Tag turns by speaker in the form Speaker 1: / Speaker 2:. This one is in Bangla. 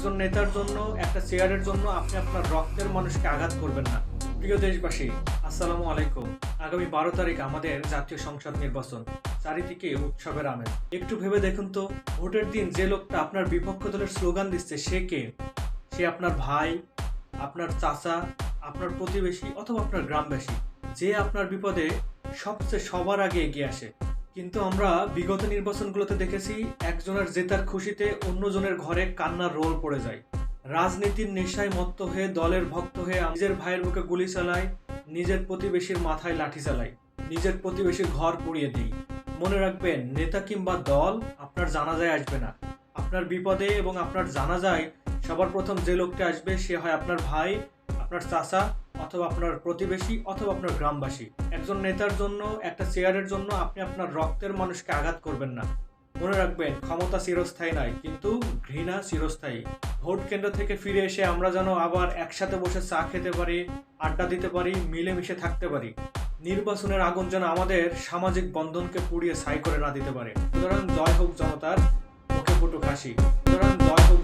Speaker 1: একজন নেতার জন্য একটা চেয়ারের জন্য আপনি আপনার রক্তের মানুষকে আঘাত করবেন না। প্রিয় দেশবাসী, আসসালামু আলাইকুম। আগামী 12 তারিখ আমাদের জাতীয় সংসদ নির্বাচন। চারিদিকে উৎসবের আমেজ। একটু ভেবে দেখুন তো, ভোটের দিন যে লোকটা আপনার বিপক্ষ দলের স্লোগান দিচ্ছে সে কে? সে আপনার ভাই, আপনার চাচা, আপনার প্রতিবেশী অথবা আপনার গ্রামবাসী, যে আপনার বিপদে সবার আগে এগিয়ে আসে। কিন্তু আমরা বিগত নির্বাচনগুলোতে দেখেছি একজনের জেতার খুশিতে অন্যজনের ঘরে কান্নার রোল পড়ে যায়। রাজনীতির নেশায় মত্ত হয়ে দলের ভক্ত হয়ে নিজের ভাইয়ের বুকে গুলি চালায়, নিজের প্রতিবেশীর মাথায় লাঠি চালায়, নিজের প্রতিবেশীর ঘর পুড়িয়ে দেয়। মনে রাখবেন, নেতা কিংবা দল আপনার জানাজায় আসবে না। আপনার বিপদে এবং আপনার জানাজায় সবার প্রথম যে লোকটা আসবে সে হয় আপনার ভাই, আপনার চাচা অথবা আপনার প্রতিবেশী অথবা আপনার গ্রামবাসী। একজন নেতার জন্য, একটা চেয়ারের জন্য আপনি আপনার রক্তের মানুষকে আঘাত করবেন না। মনে রাখবেন, ক্ষমতা চিরস্থায়ী নয়, কিন্তু ঘৃণা চিরস্থায়ী। ভোট কেন্দ্র থেকে ফিরে এসে আমরা যেন আবার একসাথে বসে চা খেতে পারি, আড্ডা দিতে পারি, মিলেমিশে থাকতে পারি। নির্বাচনের আগুন যেন আমাদের সামাজিক বন্ধনকে পুড়িয়ে ছাই করে না দিতে পারে। সুতরাং জয় হোক জনতার, মুখে ফুটুক হাসি। সুতরাং জয় হোক